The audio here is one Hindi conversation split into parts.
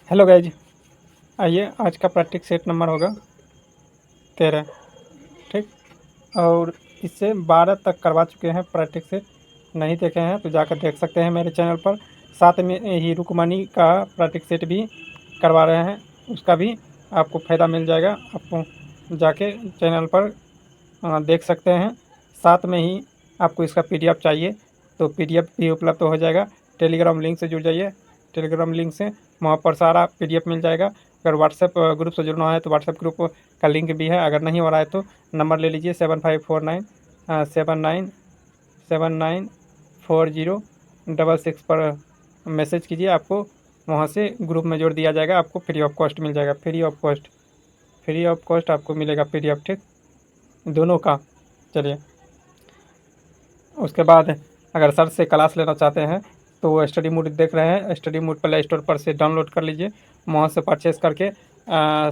हेलो गाइज, आइए आज का प्रैक्टिस सेट नंबर होगा 13। ठीक। और इससे 12 तक करवा चुके हैं प्रैक्टिस सेट। नहीं देखे हैं तो जाकर देख सकते हैं मेरे चैनल पर। साथ में ही रुकमनी का प्रैक्टिस सेट भी करवा रहे हैं, उसका भी आपको फ़ायदा मिल जाएगा। आपको जाके चैनल पर देख सकते हैं। साथ में ही आपको इसका PDF चाहिए तो PDF भी उपलब्ध हो जाएगा। टेलीग्राम लिंक से जुड़ जाइए, टेलीग्राम लिंक से वहाँ पर सारा PDF मिल जाएगा। अगर व्हाट्सएप ग्रुप से जुड़ना है तो व्हाट्सएप ग्रुप का लिंक भी है। अगर नहीं हो रहा है तो नंबर ले लीजिए 7549 794066 पर मैसेज कीजिए। आपको वहाँ से ग्रुप में जोड़ दिया जाएगा। आपको फ्री ऑफ कॉस्ट मिल जाएगा, फ्री ऑफ कॉस्ट आपको मिलेगा PDF। ठीक, दोनों का। चलिए, उसके बाद अगर सर से क्लास लेना चाहते हैं तो वो स्टडी मूड देख रहे हैं, स्टडी मूड प्ले स्टोर पर से डाउनलोड कर लीजिए। वहाँ से परचेज़ करके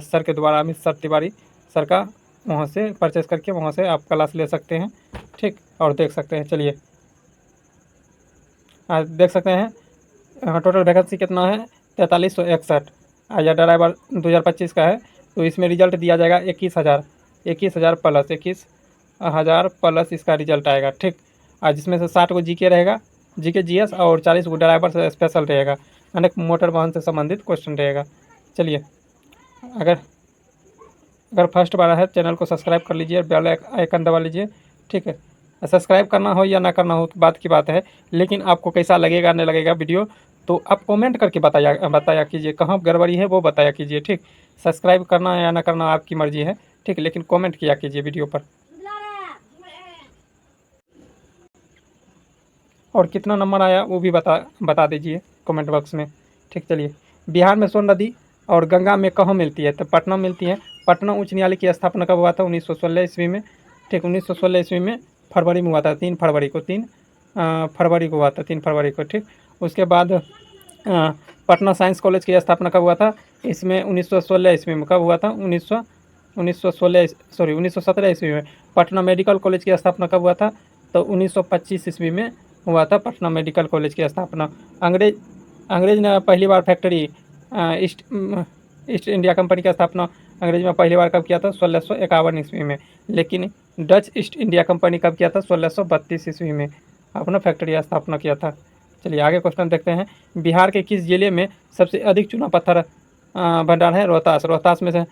सर के द्वारा अमित सर तिवारी सर का वहाँ से परचेज़ करके वहाँ से आप क्लास ले सकते हैं। ठीक, और देख सकते हैं। चलिए, देख सकते हैं टोटल वैकेंसी कितना है, 4361। या ड्राइवर 2025 का है तो इसमें रिजल्ट दिया जाएगा 21,000, 21,000 प्लस 21,000 प्लस इसका रिजल्ट आएगा। ठीक, जिसमें से 60 को जीके रहेगा, जीके जीएस, और 40 को ड्राइवर से स्पेशल रहेगा, यानी मोटर वाहन से संबंधित क्वेश्चन रहेगा। चलिए, अगर अगर फर्स्ट बार है चैनल को सब्सक्राइब कर लीजिए, बेल आइकन दबा लीजिए। ठीक है, सब्सक्राइब करना हो या ना करना हो तो बात की बात है, लेकिन आपको कैसा लगेगा नहीं लगेगा वीडियो तो आप कमेंट करके बताया कीजिए। कहाँ गड़बड़ी है वो बताया कीजिए। ठीक, सब्सक्राइब करना या ना करना आपकी मर्जी है। ठीक, लेकिन कमेंट किया कीजिए वीडियो पर। और कितना नंबर आया वो भी बता दीजिए कमेंट बॉक्स में। ठीक, चलिए, बिहार में सोन नदी और गंगा में कहाँ मिलती है, तो पटना मिलती है। पटना उच्च न्यायालय की स्थापना कब हुआ था? 1916 ईस्वी में। ठीक, 1916 ईस्वी में फरवरी में हुआ था, 3 फरवरी को, 3 फरवरी को हुआ था, 3 फरवरी को। ठीक, उसके बाद पटना साइंस कॉलेज की स्थापना कब हुआ था? इसमें 1916 ईस्वी में। कब हुआ था? 1917 ईस्वी में। पटना मेडिकल कॉलेज की स्थापना कब हुआ था? तो 1925 ईस्वी में हुआ था पटना मेडिकल कॉलेज की स्थापना। अंग्रेज ने पहली बार फैक्ट्री ईस्ट इंडिया कंपनी की स्थापना अंग्रेज में पहली बार कब किया था? 1651 ईस्वी में। लेकिन डच ईस्ट इंडिया कंपनी कब किया था? 1632 ईस्वी में अपना फैक्ट्री स्थापना किया था। चलिए, आगे क्वेश्चन देखते हैं। बिहार के किस जिले में सबसे अधिक चूना पत्थर भंडार है? रोहतास। रोहतास में से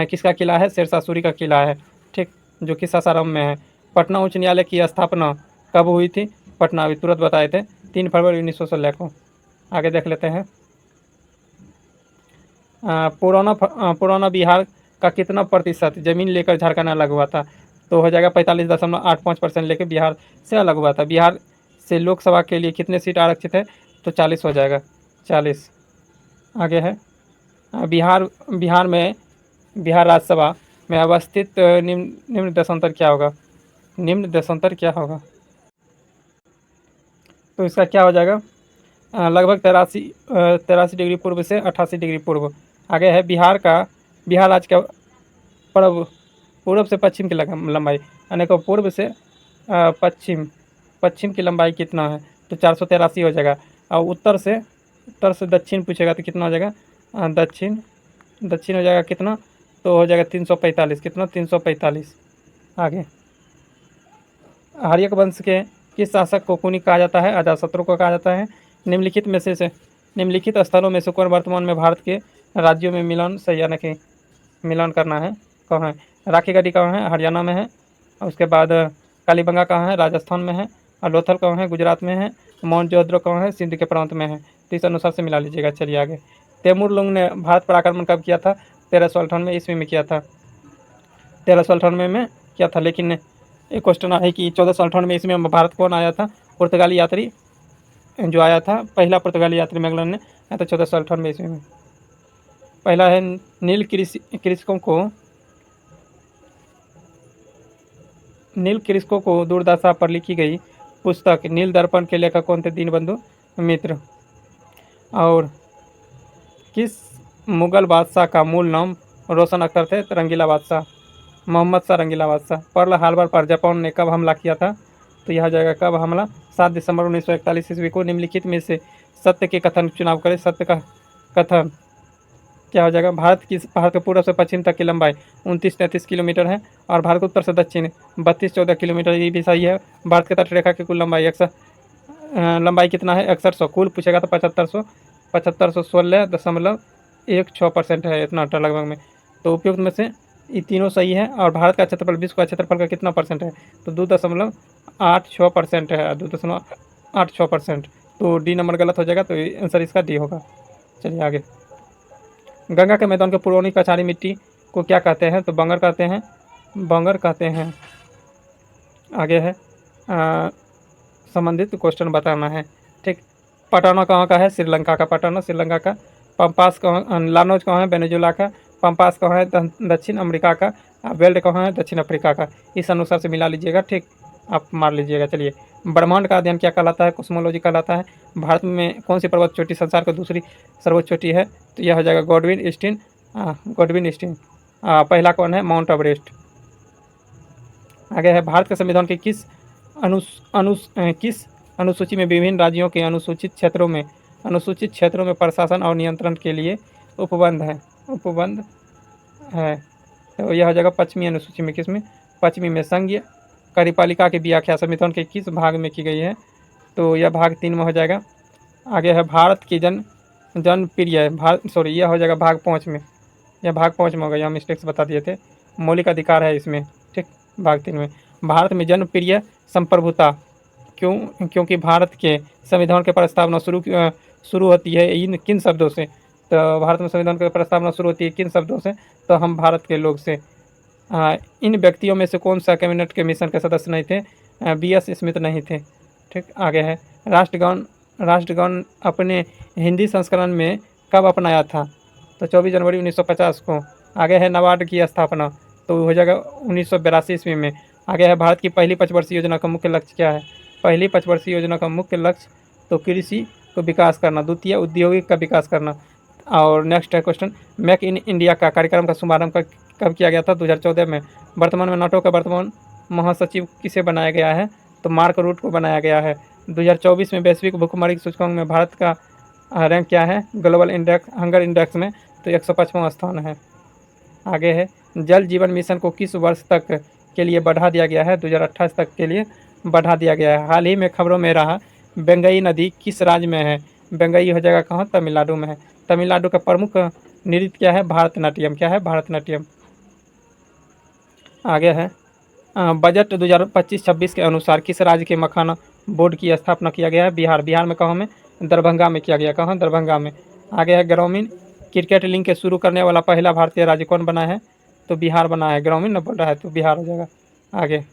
किसका किला है? शेरशाह सूरी का किला है। ठीक, जो कि सासाराम में है। पटना उच्च न्यायालय की स्थापना कब हुई थी? पटना, अभी तुरंत बताए थे, 3 फरवरी 1916 को। आगे देख लेते हैं। पुराना बिहार का कितना प्रतिशत ज़मीन लेकर झारखंड अलग हुआ था? तो हो जाएगा 45.85% लेकर बिहार से अलग हुआ था। बिहार से लोकसभा के लिए कितने सीट आरक्षित है? तो 40 हो जाएगा, 40। आगे है बिहार में बिहार राज्यसभा में अवस्थित निम्न देशांतर क्या होगा? निम्न देशांतर क्या होगा? तो इसका क्या हो जाएगा? लगभग 83 डिग्री पूर्व से 88 डिग्री पूर्व। आगे है बिहार राज्य का पूर्व से पश्चिम की लंबाई, यानी कि पूर्व से पश्चिम की लंबाई कितना है? तो 483 हो जाएगा। और उत्तर से दक्षिण पूछेगा तो कितना हो जाएगा? दक्षिण हो जाएगा कितना? तो हो जाएगा 345। कितना? 345। आगे, आर्यक वंश के किस शासक को कुनी कहा जाता है? अजातशत्रु को कहा जाता है। निम्नलिखित स्थलों में से कौन वर्तमान में भारत के राज्यों में मिलन सही, यानी कि मिलन करना है, कहाँ है? राखी गढ़ी कहाँ है? हरियाणा में है। उसके बाद कालीबंगा कहाँ है? राजस्थान में है। और लोथल कहाँ है? गुजरात में है। माउंट जोधपुर कहाँ है? सिंध के प्रांत में है। तो इस अनुसार से मिला लीजिएगा। चलिए, आगे, तैमूर लुंग ने भारत पर आक्रमण कब किया था? 1398 ईस्वी में किया था। 1398 में किया था। लेकिन एक क्वेश्चन है कि 1498 ईस्वी में भारत कौन आया था? पुर्तगाली यात्री जो आया था, पहला पुर्तगाली यात्री मैगलन ने आया था 1498 ईस्वी में। पहला है नील कृषकों को दुर्दशा पर लिखी गई पुस्तक नील दर्पण के लेखक कौन थे? दीनबंधु मित्र। और किस मुगल बादशाह का मूल नाम रोशन अख्तर थे? रंगीला बादशाह, मोहम्मद शाह रंगीला बादशाह। पर्ल हार्बर पर जापान ने कब हमला किया था? तो यह जाएगा कब हमला? 7 दिसंबर 1941 ईस्वी को। निम्नलिखित में से सत्य के कथन चुनाव करें। सत्य का कथन क्या हो जाएगा, भारत के पूर्व से पश्चिम तक की लंबाई 29-33 किलोमीटर है, और भारत के उत्तर से दक्षिण 32-14 किलोमीटर, ये भी सही है। भारत के तट रेखा की कुल लंबाई लंबाई कितना है, 6100, कुल पूछेगा तो 7516.16% है, इतना लगभग में। तो उपयुक्त में से ये तीनों सही है। और भारत का क्षेत्रफल विश्व का क्षेत्रफल का कितना परसेंट है, तो 2.86% है, 2.86%। तो डी नंबर गलत हो जाएगा, तो आंसर इसका डी होगा। चलिए आगे। गंगा के मैदान के पुरौनी कछारी मिट्टी को क्या कहते हैं, तो बंगर कहते हैं, बंगर कहते हैं। आगे है संबंधित क्वेश्चन बताना है, ठीक। पटाना कहाँ का है, श्रीलंका का, पटाना श्रीलंका का। पंपास कहाँ, लानोज कहाँ है, वेनेजुला का। पंपास कहाँ है, दक्षिण अमेरिका का। वेल्ड कहाँ है, दक्षिण अफ्रीका का। इस अनुसार से मिला लीजिएगा, ठीक, आप मार लीजिएगा। चलिए, ब्रह्मांड का अध्ययन क्या कहलाता है, कॉस्मोलॉजी कहलाता है। भारत में कौन सी पर्वत चोटी संसार की दूसरी सर्वोच्च चोटी है, तो यह हो जाएगा गॉडविन स्टीन। पहला कौन है, माउंट एवरेस्ट। आगे है, भारत के संविधान के किस अनुसूची में विभिन्न राज्यों के अनुसूचित क्षेत्रों में प्रशासन और नियंत्रण के लिए उपबंध है। तो यह हो जाएगा पश्चिमी अनुसूची में, किसमें, पश्चिमी में। संघीय कार्यपालिका की व्याख्या संविधान के किस भाग में की गई है, तो यह भाग 3 में हो जाएगा। आगे है, भारत की जनप्रिय यह हो जाएगा भाग 5 में, यह भाग 5 में होगा, यह मिस्टेक से बता दिए थे। मौलिक अधिकार है इसमें, ठीक, भाग 3 में। भारत में जनप्रिय संप्रभुता क्योंकि भारत के संविधान की प्रस्तावना शुरू होती है इन किन शब्दों से, तो भारत में संविधान की प्रस्तावना शुरू होती है किन शब्दों से, तो हम भारत के लोग से। इन व्यक्तियों में से कौन सा कैबिनेट के मिशन के सदस्य नहीं थे, BS स्मिथ नहीं थे, ठीक। आगे है, राष्ट्रगान अपने हिंदी संस्करण में कब अपनाया था, तो 24 जनवरी 1950 को। आगे है, नाबार्ड की स्थापना, तो हो जाएगा 1982 ईस्वी में। आगे है, भारत की पहली पंचवर्षीय योजना का मुख्य लक्ष्य क्या है, पहली पंचवर्षीय योजना का मुख्य लक्ष्य तो कृषि को विकास करना, द्वितीय औद्योगिक का विकास करना। और नेक्स्ट है क्वेश्चन, मेक इन इंडिया का कार्यक्रम का शुभारंभ कब किया गया था, 2014 में। वर्तमान में नाटो का वर्तमान महासचिव किसे बनाया गया है, तो मार्क रूट को बनाया गया है। 2024 में वैश्विक भुखमरी सूचकांक में भारत का रैंक क्या है, ग्लोबल हंगर इंडेक्स में, तो 155वां स्थान है। आगे है, जल जीवन मिशन को किस वर्ष तक के लिए बढ़ा दिया गया है, 2028 तक के लिए बढ़ा दिया गया है। हाल ही में खबरों में रहा बेंगई नदी किस राज्य में है, बेंगई हो जाएगा कहाँ, तमिलनाडु में है। तमिलनाडु का प्रमुख नृत्य क्या है, भारतनाट्यम, क्या है, भारतनाट्यम। आगे है, बजट 2025-26 के अनुसार किस राज्य के मखाना बोर्ड की स्थापना किया गया है, बिहार में कहाँ में, दरभंगा में किया गया, कहाँ, दरभंगा में। आगे है, ग्रामीण क्रिकेट लीग के शुरू करने वाला पहला भारतीय राज्य कौन बना है, तो बिहार बना है, ग्रामीण न बोल रहा है तो बिहार हो जाएगा। आगे,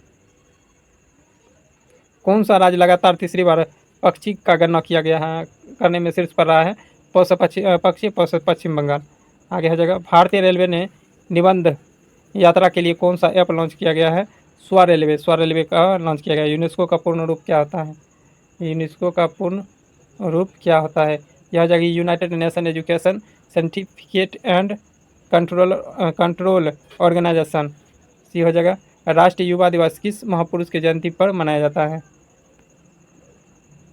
कौन सा राज्य लगातार तीसरी बार पक्षी का गणना किया गया है, करने में शीर्ष पर रहा है, पश्चिम बंगाल। आगे हो जाएगा, भारतीय रेलवे ने निबंध यात्रा के लिए कौन सा ऐप लॉन्च किया गया है, स्वा रेलवे का लॉन्च किया गया है। यूनेस्को का पूर्ण रूप क्या होता है, यूनेस्को का पूर्ण रूप क्या होता है, यह हो जाएगी united nation education certificate and control organisation. सी हो जाएगा, राष्ट्रीय युवा दिवस किस महापुरुष की जयंती पर मनाया जाता है,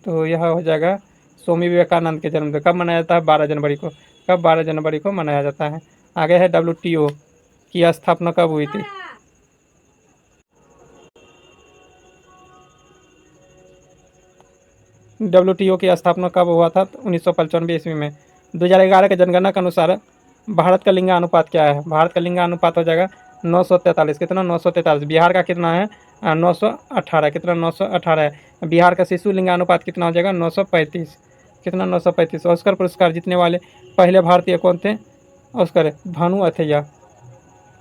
तो यह हो जाएगा स्वामी विवेकानंद के जन्मदिन। कब मनाया जाता है, 12 जनवरी को। कब, 12 जनवरी को मनाया जाता है। आगे है, WTO की स्थापना कब हुई थी, WTO की स्थापना कब हुआ था, 1995 ईस्वी में। 2011 के जनगणना के अनुसार भारत का लिंगानुपात क्या है, भारत का लिंगानुपात हो जाएगा 943, कितना, 943। बिहार का कितना है, 918, कितना, 918 है। बिहार का शिशु लिंगानुपात कितना हो जाएगा, 935, कितना, 935। ऑस्कर पुरस्कार जीतने वाले पहले भारतीय कौन थे, ऑस्कर भानु अथैया।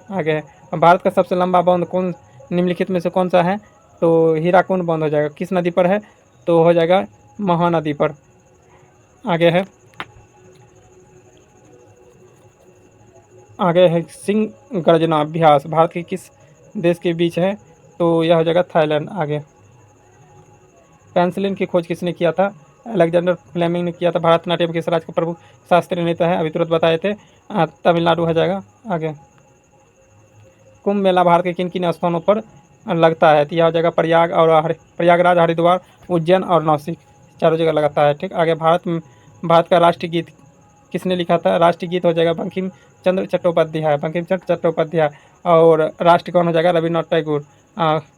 आगे है, भारत का सबसे लंबा बांध कौन निम्नलिखित में से कौन सा है, तो हीराकुंड बांध हो जाएगा, किस नदी पर है, तो हो जाएगा महानदी पर। आगे है, सिंह गर्जना अभ्यास भारत के किस देश के बीच है, तो यह हो जाएगा थाईलैंड। आगे, पेंसिलिन की खोज किसने किया था, अलेक्जेंडर फ्लेमिंग ने किया था। भारतनाट्यम किस राज्य का प्रमुख शास्त्रीय नृत्य है, अभी तुरंत बताए थे, तमिलनाडु हो जाएगा। आगे, कुंभ मेला भारत के किन किन स्थानों पर लगता है, तो यह हो जाएगा प्रयागराज, हरिद्वार, उज्जैन और नासिक, चारों जगह लगता है, ठीक। आगे, भारत का राष्ट्रीय गीत किसने लिखा था? राष्ट्रीय गीत हो जाएगा बंकिम चंद्र चट्टोपाध्याय, बंकिम चंद्र चट्टोपाध्याय। और राष्ट्र कौन हो जाएगा? रविन्द्रनाथ टैगोर।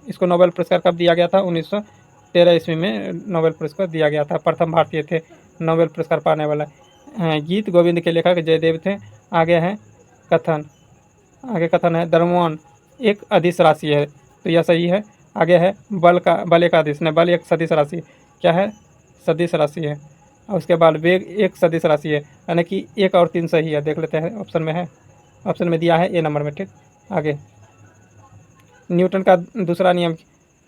इसको नोबेल पुरस्कार कब दिया गया था? 1913 ईस्वी में नोबेल पुरस्कार दिया गया था। प्रथम भारतीय थे नोबेल पुरस्कार पाने वाला। गीत गोविंद के लेखक जयदेव थे। आगे है कथन, आगे कथन है द्रव्यमान एक अदिश राशि है, तो यह सही है। आगे है बल एक अदिश नहीं, बल एक सदिश राशि। क्या है? सदिश राशि है। और उसके बाद वेग एक सदिश राशि है, यानी कि 1 और 3 सही है। देख लेते हैं, ऑप्शन में है, ऑप्शन में दिया है ए नंबर में। ठीक, आगे न्यूटन का दूसरा नियम,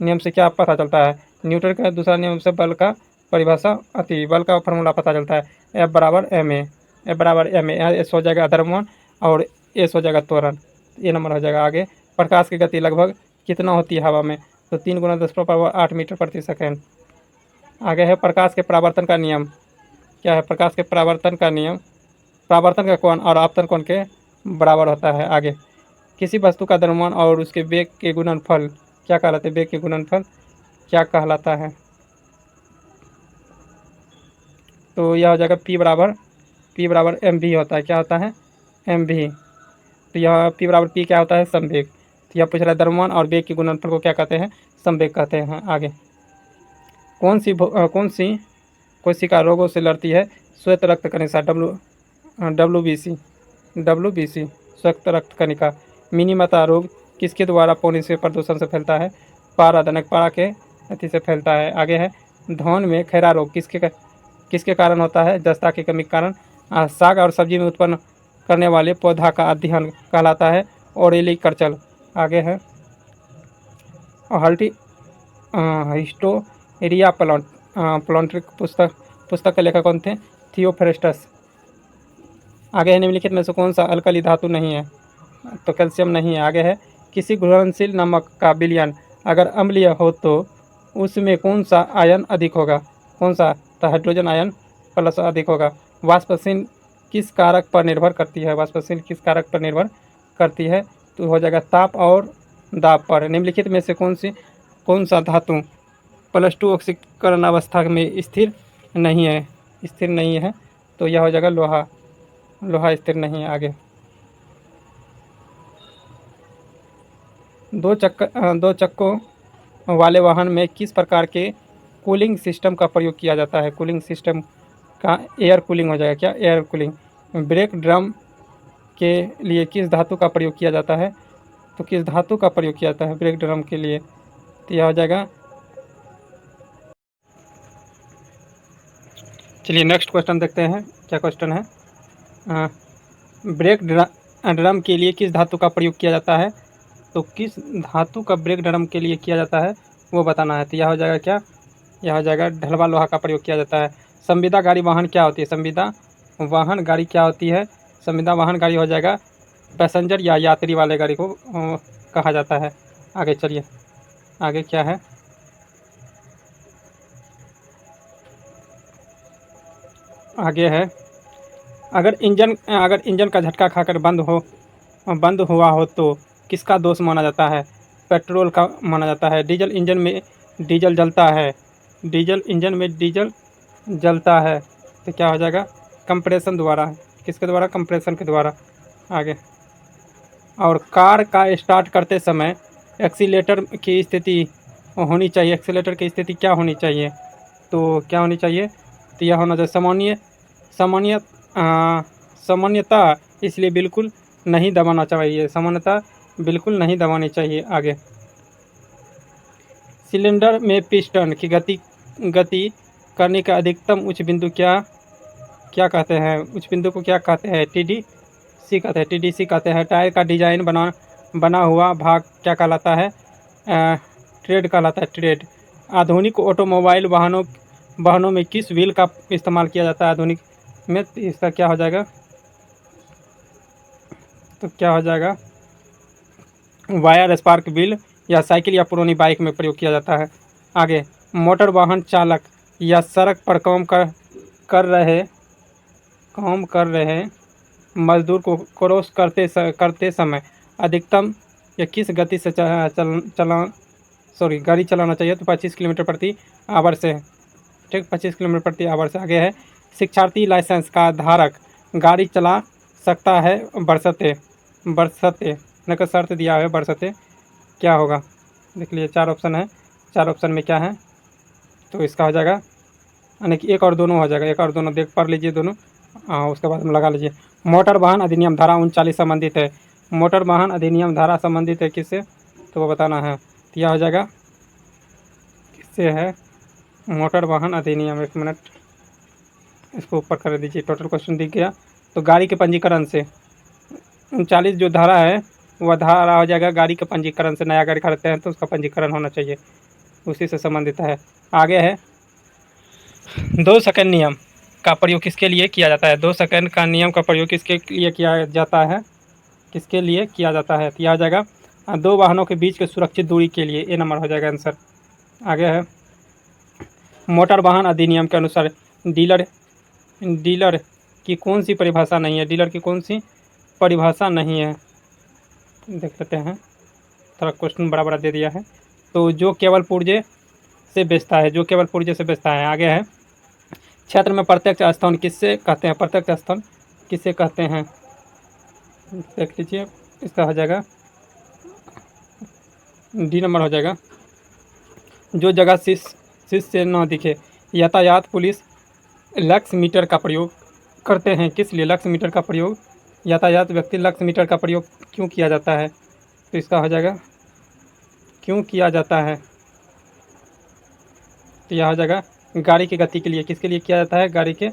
नियम से क्या पता चलता है? न्यूटन का दूसरा नियम से बल का परिभाषा अति, बल का फॉर्मूला पता चलता है। एफ बराबर एम ए, एफ बराबर एम ए, एस हो जाएगा द्रव्यमान और एस हो जाएगा त्वरण, ये नंबर हो जाएगा। आगे प्रकाश की गति लगभग कितना होती है हवा में? तो 3 × 10⁻8 मीटर प्रति सेकेंड। आगे है प्रकाश के परावर्तन का नियम। क्या है प्रकाश के परावर्तन का नियम? परावर्तन का कोण और आपतन कोण के बराबर होता है। आगे किसी वस्तु का द्रव्यमान और उसके वेग के गुणनफल क्या कहलाते हैं? वेग के गुणनफल क्या कहलाता है? तो यह हो जाएगा P बराबर mv होता है। क्या होता है? mv। तो यह P बराबर P क्या होता है? संवेग। तो यह पूछ रहा है द्रव्यमान और वेग के गुणनफल को क्या कहते हैं? संवेग कहते हैं। आगे कौन सी कोशिका रोगों से लड़ती है? श्वेत रक्त कणिका, WBC श्वेत रक्त कणिका। मिनीमता रोग किसके द्वारा पौने से प्रदूषण से फैलता है? पारादनक, पारा के अति से फैलता है। आगे है धान में खैरा रोग किसके कारण होता है? जस्ता की कमी के कारण। साग और सब्जी में उत्पन्न करने वाले पौधा का अध्ययन कहलाता है ओरेलिकल्चर। आगे है हिस्टोरिया प्लांट्रिक पुस्तक के लेखक कौन थे? थियोफ्रेस्टस। आगे है निम्नलिखित में से कौन सा अल्कली धातु नहीं है? तो कैल्शियम नहीं है। आगे है किसी घुलनशील नमक का विलयन अगर अम्लीय हो तो उसमें कौन सा आयन अधिक होगा? कौन सा? तो हाइड्रोजन आयन प्लस अधिक होगा। वाष्पशील किस कारक पर निर्भर करती है? वाष्पशील किस कारक पर निर्भर करती है? तो हो जाएगा ताप और दाब पर। निम्नलिखित में से कौन सा धातु +2 ऑक्सीकरण अवस्था में स्थिर नहीं है? तो यह हो जाएगा लोहा स्थिर नहीं है। आगे दो चक्कों वाले वाहन में किस प्रकार के कूलिंग सिस्टम का प्रयोग किया जाता है? कूलिंग सिस्टम का एयर कूलिंग हो जाएगा। क्या? Air cooling. ब्रेक ड्रम के लिए किस धातु का प्रयोग किया जाता है? तो किस धातु का प्रयोग किया जाता है ब्रेक ड्रम के लिए? तो यह हो जाएगा। चलिए नेक्स्ट क्वेश्चन देखते हैं, क्या क्वेश्चन है। ब्रेक ड्रम के लिए किस धातु का प्रयोग किया जाता है? तो किस धातु का ब्रेक ड्रम के लिए किया जाता है वो बताना है। तो यह हो जाएगा क्या? यह हो जाएगा ढलवा लोहा का प्रयोग किया जाता है। संविदा गाड़ी वाहन क्या होती है? संविदा वाहन गाड़ी क्या होती है? संविदा वाहन गाड़ी हो जाएगा पैसेंजर या यात्री वाले गाड़ी को कहा जाता है। आगे चलिए, आगे क्या है। आगे है अगर इंजन का झटका खाकर बंद हुआ हो तो किसका दोष माना जाता है? पेट्रोल का माना जाता है। डीजल इंजन में डीजल जलता है तो क्या हो जाएगा? कंप्रेशन द्वारा। किसके द्वारा? कंप्रेशन के द्वारा। आगे और कार का स्टार्ट करते समय एक्सीलेटर की स्थिति होनी चाहिए। एक्सीलेटर की स्थिति क्या होनी चाहिए? तो क्या होनी चाहिए? तो यह होना चाहिए सामान्यता, इसलिए बिल्कुल नहीं दबाना चाहिए। सामान्यता बिल्कुल नहीं दबानी चाहिए। आगे सिलेंडर में पिस्टन की गति करने का अधिकतम उच्च बिंदु क्या कहते हैं? उच्च बिंदु को क्या कहते हैं? टीडीसी कहते हैं। टायर का डिजाइन बना हुआ भाग क्या कहलाता है? ट्रेड कहलाता है। ट्रेड। आधुनिक ऑटोमोबाइल वाहनों में किस व्हील का इस्तेमाल किया जाता है? आधुनिक में इसका क्या हो जाएगा? तो क्या हो जाएगा? वायर स्पार्क व्हील या साइकिल या पुरानी बाइक में प्रयोग किया जाता है। आगे मोटर वाहन चालक या सड़क पर काम कर रहे मजदूर को क्रॉस करते समय अधिकतम या किस गति से गाड़ी चलाना चाहिए? तो 25 किलोमीटर प्रति आवर से। ठीक, 25 किलोमीटर प्रति आवर से। आगे है शिक्षार्थी लाइसेंस का धारक गाड़ी चला सकता है बरसते, बरसते न का शर्त दिया है बरसते, क्या होगा? देख लीजिए 4 ऑप्शन है, 4 ऑप्शन में क्या है? तो इसका हो जाएगा, यानी कि एक और दोनों हो जाएगा, एक और दोनों देख पढ़ लीजिए दोनों। उसके बाद में लगा लीजिए। मोटर वाहन अधिनियम धारा 39 संबंधित है। मोटर वाहन अधिनियम धारा संबंधित है किससे? तो वो बताना है। तो यह हो जाएगा किससे है? मोटर वाहन अधिनियम। एक मिनट इसको ऊपर कर दीजिए, टोटल क्वेश्चन दिख गया। तो गाड़ी के पंजीकरण से 39 जो धारा है वह धारा हो जाएगा गाड़ी के पंजीकरण से। नया गाड़ी खरीदते हैं तो उसका पंजीकरण होना चाहिए, उसी से संबंधित है। आगे है 2 सेकंड नियम का प्रयोग किसके लिए किया जाता है? 2 सेकंड का नियम का प्रयोग किसके लिए किया जाता है? किसके लिए किया जाता है? तो यह आ जाएगा 2 वाहनों के बीच के सुरक्षित दूरी के लिए। ए नंबर हो जाएगा आंसर। आगे है मोटर वाहन अधिनियम के अनुसार डीलर डीलर की कौन सी परिभाषा नहीं है? डीलर की कौन सी परिभाषा नहीं है? देख लेते हैं, थोड़ा क्वेश्चन बड़ा बड़ा दे दिया है। तो जो केवल पुर्जे से बेचता है, जो केवल पुर्जे से बेचता है। आगे है क्षेत्र में प्रत्यक्ष स्थान किससे कहते हैं? प्रत्यक्ष स्थान किससे कहते हैं? देख लीजिए, इसका हो जाएगा डी नंबर हो जाएगा। जो जगह शीश से न दिखे। यातायात पुलिस लक्स मीटर का प्रयोग करते हैं, किस लिए लक्स मीटर का प्रयोग? यातायात व्यक्ति लक्स मीटर का प्रयोग क्यों किया जाता है? तो इसका हो जाएगा क्यों किया जाता है? तो यह हो जाएगा गाड़ी की गति के लिए। किसके लिए किया जाता है? गाड़ी के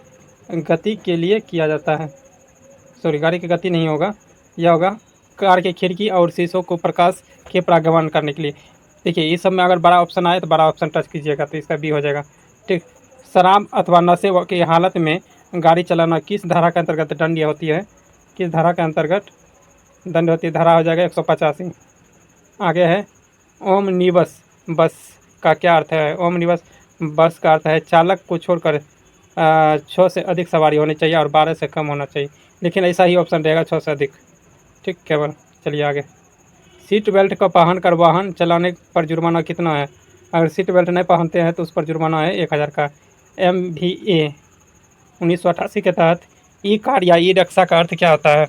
गति के लिए किया जाता है। सॉरी, गाड़ी की गति नहीं होगा, यह होगा कार की खिड़की और शीशों को प्रकाश के परागमन करने के लिए। देखिए इस सब में अगर बड़ा ऑप्शन आए तो बड़ा ऑप्शन टच कीजिएगा, तो इसका बी हो जाएगा। ठीक। शराब अथवा नशे की हालत में गाड़ी चलाना किस धारा के अंतर्गत दंड होती है? किस धारा के अंतर्गत दंड होती है? धारा हो जाएगा 185। आगे है ओमनिबस बस का क्या अर्थ है? ओमनिबस बस का अर्थ है चालक को छोड़कर 6 से अधिक सवारी होनी चाहिए और 12 से कम होना चाहिए। लेकिन ऐसा ही ऑप्शन रहेगा 6 से अधिक। ठीक, केवल। चलिए आगे। सीट बेल्ट का पहन कर वाहन चलाने पर जुर्माना कितना है? अगर सीट बेल्ट नहीं पहनते हैं तो उस पर जुर्माना है 1000 का। MVA 1988 के तहत ई कार या ई रिक्शा का अर्थ क्या होता है?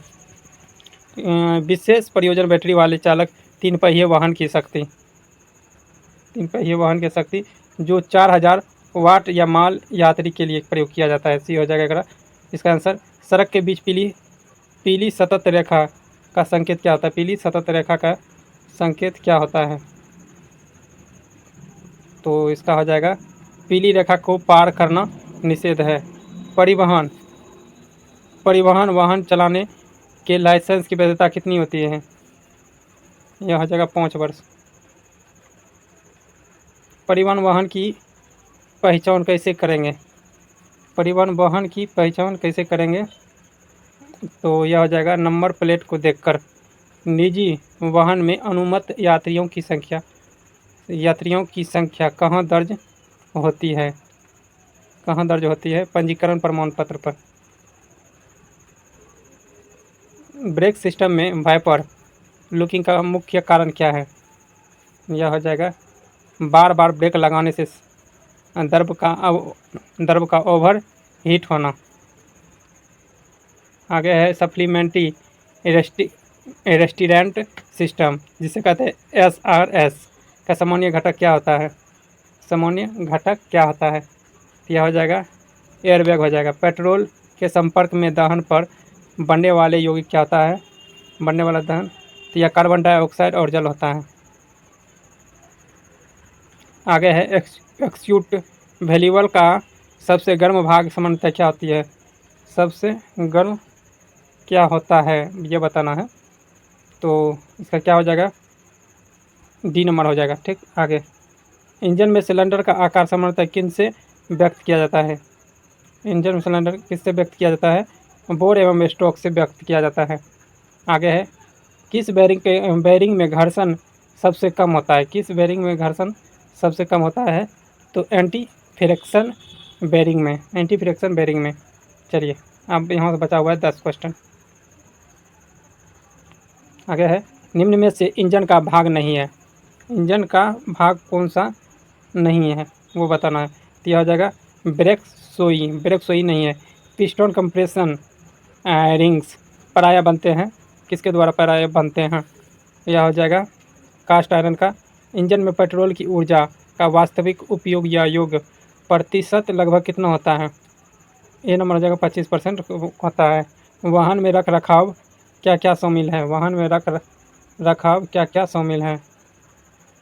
विशेष प्रयोजन बैटरी वाले चालक 3 पहिए वाहन की शक्ति। 3 पहिए वाहन की शक्ति जो 4000 वाट या माल यात्री के लिए प्रयोग किया जाता है। सी हो जाएगा इसका आंसर। सड़क के बीच पीली सतत रेखा का संकेत क्या होता है? पीली सतत रेखा का संकेत क्या होता है? तो इसका हो जाएगा पीली रेखा को पार करना निषेध है। परिवहन वाहन चलाने के लाइसेंस की वैधता कितनी होती है? यह हो जाएगा 5 वर्ष। परिवहन वाहन की पहचान कैसे करेंगे? परिवहन वाहन की पहचान कैसे करेंगे? तो यह हो जाएगा नंबर प्लेट को देखकर। निजी वाहन में अनुमत यात्रियों की संख्या कहाँ दर्ज होती है? कहाँ दर्ज होती है? पंजीकरण प्रमाण पत्र पर। ब्रेक सिस्टम में वाइपर लुकिंग का मुख्य कारण क्या है? यह हो जाएगा बार बार ब्रेक लगाने से द्रव का ओवर हीट होना। आगे है सप्लीमेंट्री रेस्टिरेंट सिस्टम जिसे कहते हैं SRS का सामान्य घटक क्या होता है? सामान्य घटक क्या होता है? यह हो जाएगा एयरबैग हो जाएगा। पेट्रोल के संपर्क में दहन पर बनने वाले यौगिक क्या होता है? बनने वाला दहन, तो यह कार्बन डाइऑक्साइड और जल होता है। आगे है एक्सूट वैल्यूल का सबसे गर्म भाग सामान्यतः क्या होती है? सबसे गर्म क्या होता है ये बताना है। तो इसका क्या हो जाएगा? डी नंबर हो जाएगा। ठीक। आगे इंजन में सिलेंडर का आकार सामान्यतः किन से व्यक्त किया जाता है? इंजन में सिलेंडर किससे व्यक्त किया जाता है? बोर एवं स्ट्रोक से व्यक्त किया जाता है। आगे है किस बेरिंग में घर्षण सबसे कम होता है? किस बेरिंग में घर्षण सबसे कम होता है? तो एंटी फ्रिक्शन बेरिंग में। एंटी फ्रिक्शन बेरिंग में। चलिए अब यहाँ से बचा हुआ है 10 क्वेश्चन। आगे है निम्न में से इंजन का भाग नहीं है। इंजन का भाग कौन सा नहीं है वो बताना है। तो यह हो जाएगा ब्रेक सोई नहीं है। पिस्टन कंप्रेशन रिंग्स पराया बनते हैं, किसके द्वारा पराया बनते हैं? यह हो जाएगा कास्ट आयरन का। इंजन में पेट्रोल की ऊर्जा का वास्तविक उपयोग या योग प्रतिशत लगभग कितना होता है? ए नंबर हो जाएगा 25% होता है। वाहन में रख रखाव क्या क्या शामिल है? वाहन में रख रखाव क्या क्या शामिल है?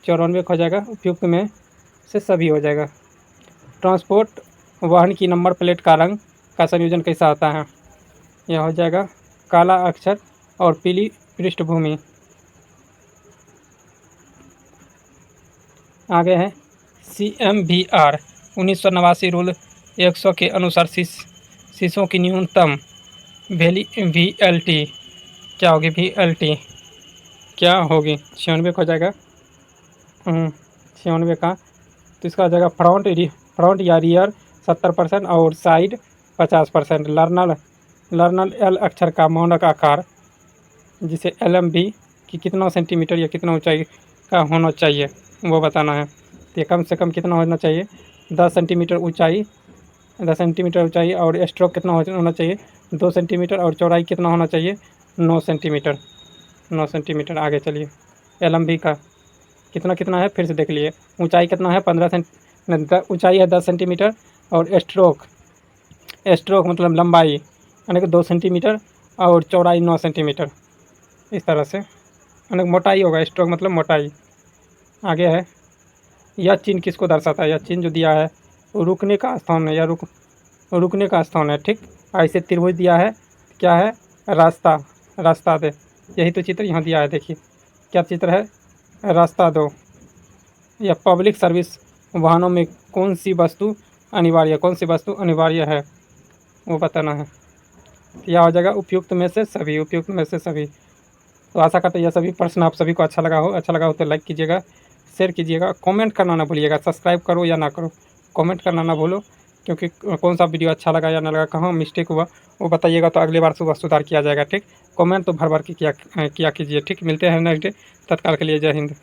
94 हो जाएगा, उपयुक्त में से सभी हो जाएगा। ट्रांसपोर्ट वाहन की नंबर प्लेट का रंग का संयोजन कैसा होता है? यह हो जाएगा काला अक्षर और पीली पृष्ठभूमि। आगे है CMVR 1989 रूल 100 के अनुसार शीशों की न्यूनतम VLT क्या होगी? VLT क्या होगी? 96 हो जाएगा। 96 का तो इसका हो जाएगा फ्रंट या रियर 70% और साइड 50%। लर्नल एल अक्षर का मानक आकार जिसे LMB की कितना सेंटीमीटर या कितना ऊंचाई का होना चाहिए वो बताना है। तो ये कम से कम कितना होना चाहिए? 10 सेंटीमीटर ऊंचाई, 10 सेंटीमीटर ऊंचाई। और स्ट्रोक कितना होना चाहिए? 2 सेंटीमीटर। और चौड़ाई कितना होना चाहिए? 9 सेंटीमीटर। 9 सेंटीमीटर। आगे चलिए, LMB का कितना कितना है फिर से देख लिए। ऊंचाई कितना है? 15 ऊंचाई है 10 सेंटीमीटर। और स्ट्रोक मतलब लंबाई यानी कि 2 सेंटीमीटर और चौड़ाई 9 सेंटीमीटर। इस तरह से यानी मोटाई होगा, स्ट्रोक मतलब मोटाई। आगे है, यह चिन्ह किसको दर्शाता है? यह चिन्ह जो दिया है वो रुकने का स्थान है या रुकने का स्थान है। ठीक, ऐसे त्रिभुज दिया है, क्या है? रास्ता दे। यही तो चित्र यहाँ दिया है, देखिए क्या चित्र है? रास्ता दो। या पब्लिक सर्विस वाहनों में कौन सी वस्तु अनिवार्य है वो बताना है। यह हो जाएगा उपयुक्त में से सभी। तो आशा करते हैं यह सभी प्रश्न आप सभी को अच्छा लगा हो तो लाइक कीजिएगा, शेयर कीजिएगा, कमेंट करना ना भूलिएगा। सब्सक्राइब करो या ना करो, कमेंट करना ना भूलो, क्योंकि कौन सा वीडियो अच्छा लगा या ना लगा, कहाँ मिस्टेक हुआ वो बताइएगा तो अगली बार सुधार किया जाएगा। ठीक, कमेंट तो भर भर के किया कीजिए। ठीक, मिलते हैं नेक्स्ट डे। तत्काल के लिए जय हिंद।